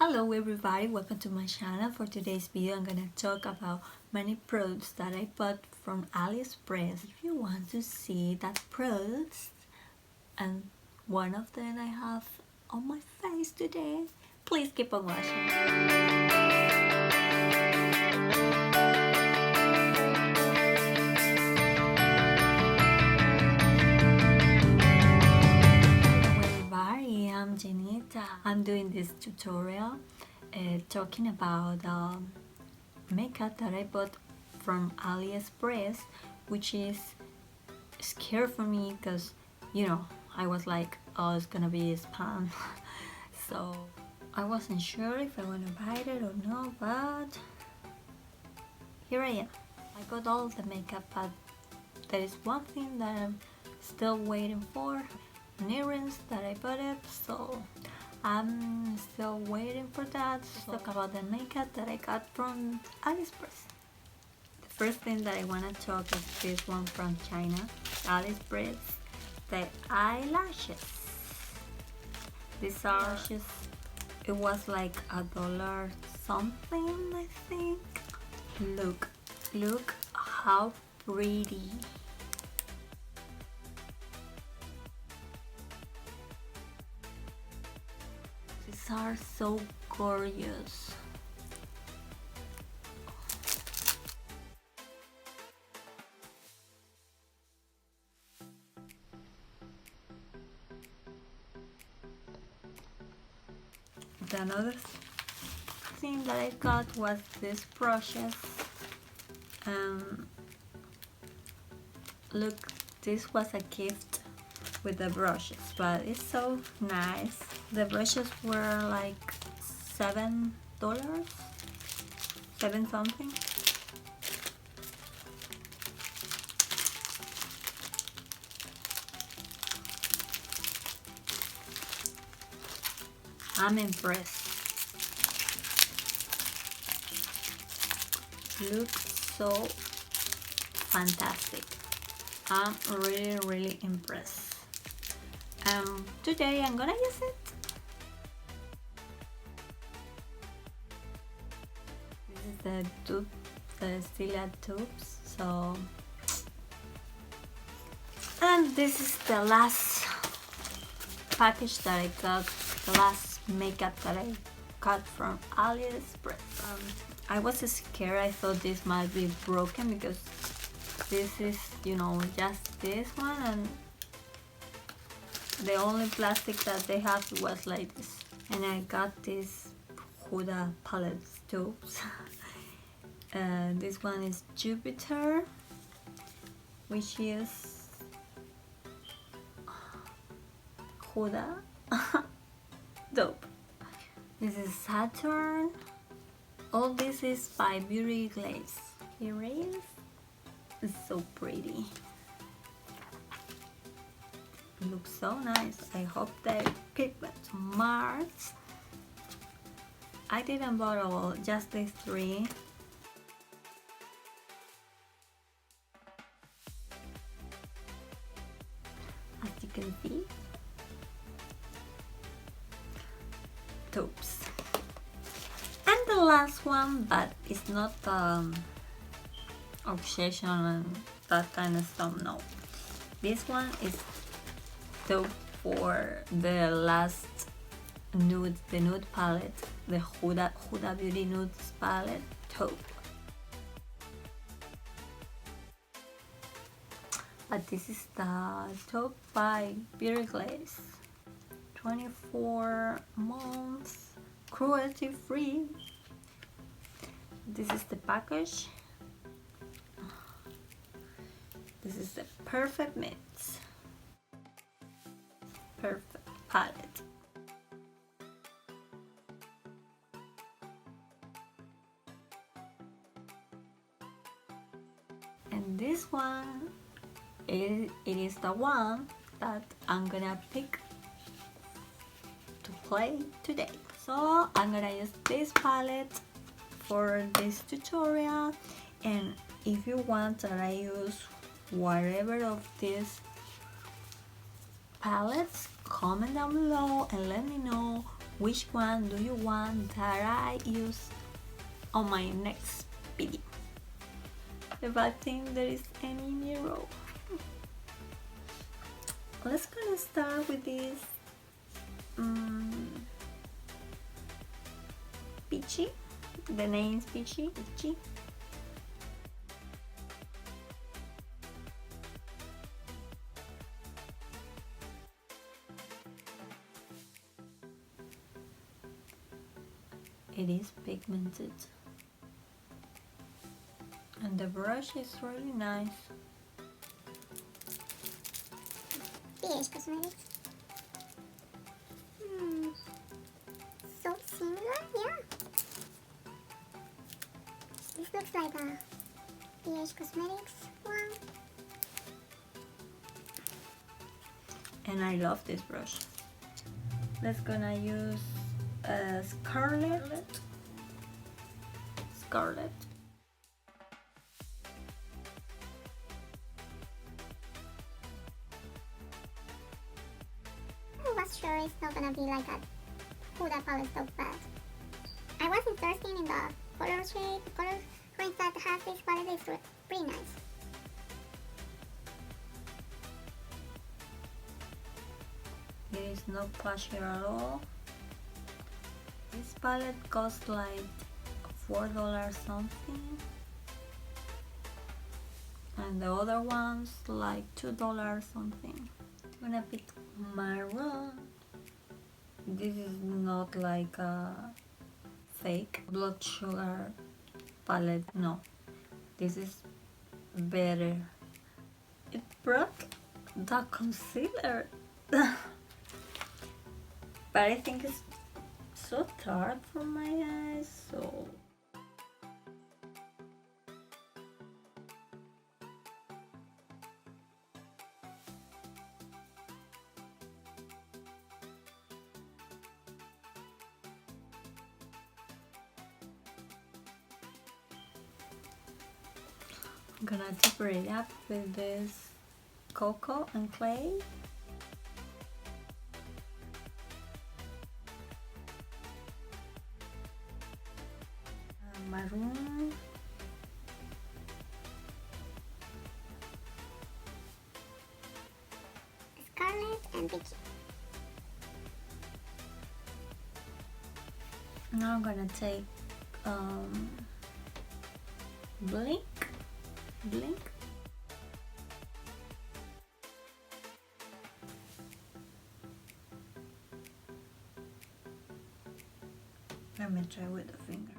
Hello everybody, welcome to my channel. For today's video I'm gonna talk about many products that I bought from AliExpress. If you want to see that products and one of them I have on my face today, please keep on watching. I'm Jennita. I'm doing this tutorial talking about makeup that I bought from AliExpress, which is scary for me because I was like, oh, it's gonna be spam. So I wasn't sure if I want to buy it or no, but here I am. I got all the makeup, but there is one thing that I'm still waiting for. Earrings that I bought it, so I'm still waiting for that. Let's talk about the makeup that I got from AliExpress. The first thing that I want to talk is this one from China, AliExpress, the eyelashes. These eyelashes, it was like $1 something, I think. Look how pretty. These are so gorgeous. The another thing that I got was this brushes. Look, this was a gift with the brushes, but it's so nice. The brushes were like $7, 7 something. I'm impressed. Looks so fantastic. I'm really impressed. Today I'm gonna use it. This is the dupe, the Stila Dupes. So, and this is the last package that I got, the last makeup that I got from AliExpress. I was scared. I thought this might be broken because this is, just this one, and the only plastic that they have was like this. And I got this Huda palette tubes. This one is Jupiter, which is Huda dope. This is Saturn. All this is by Beauty Glazed. Here it is. It's so pretty. It looks so nice. I hope they keep it to March. I didn't buy all, just these 3. As you can see, Dupes. And the last one, but it's not obsession and that kind of stuff, no. This one is dope for the last nude, the nude palette, the Huda Beauty Nudes palette, taupe. But this is the taupe by Beauty Glazed. 24 months, cruelty free. This is the package. This is the perfect mix. Perfect palette. And this one, it is the one that I'm gonna pick to play today. So I'm gonna use this palette for this tutorial, and if you want that I use whatever of these palettes, comment down below and let me know which one do you want that I use on my next video. If I think there is any in a row. Let's gonna start with this peachy. The name is peachy. It is pigmented and the brush is really nice. BH Cosmetics. So similar, yeah. This looks like a BH Cosmetics one. And I love this brush. Let's gonna use Scarlet. I was sure it's not gonna be like a Huda palette though, but I was interested in the color shade, the color range that has this palette is pretty nice. There is no clashy at all. This palette costs like $4 something, and the other ones like $2 something. I'm gonna pick maroon. This is not like a fake blood sugar palette, no. This is better. It broke the concealer. But I think it's so dark for my eyes, so I'm gonna decorate it up with this cocoa and clay. Maroon. Scarlet and Vicky. Now I'm gonna take Blink. Let me try with the finger.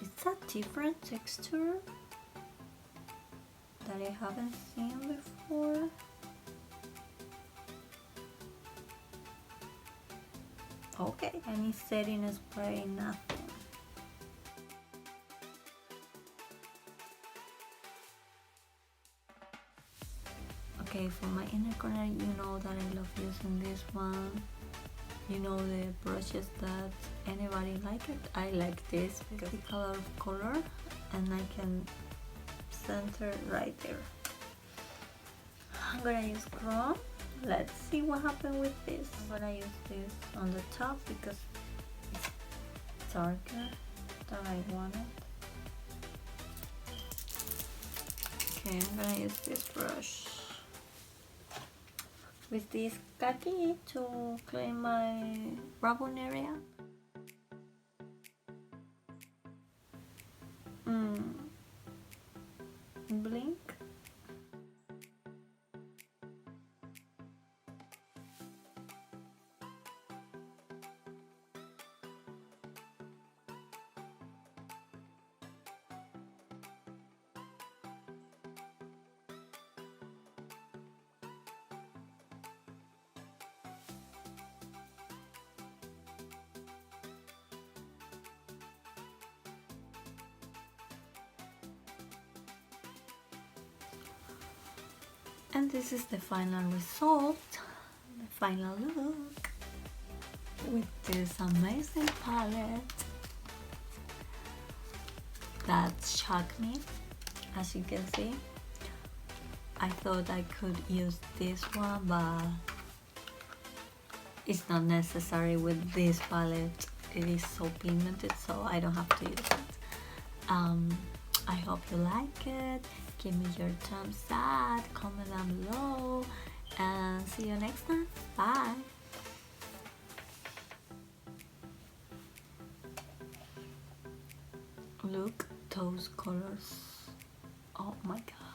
It's a different texture that I haven't seen before. Okay, any setting spray, nothing. Okay, for my inner corner, you know that I love using this one. You know the brushes that anybody like it. I like this because it's a lot of color and I can center right there. I'm gonna use chrome. Let's see what happens with this. I'm gonna use this on the top because it's darker than I wanted. Okay, I'm gonna use this brush with this khaki to clean my brow bone area. Blink. And this is the final result, the final look with this amazing palette. that shocked me. As you can see, I thought I could use this one, but it's not necessary with this palette. It is so pigmented, so I don't have to use it. I hope you like it. Give me your thumbs up, comment down below, and see you next time. Bye. Look those colors. Oh my god.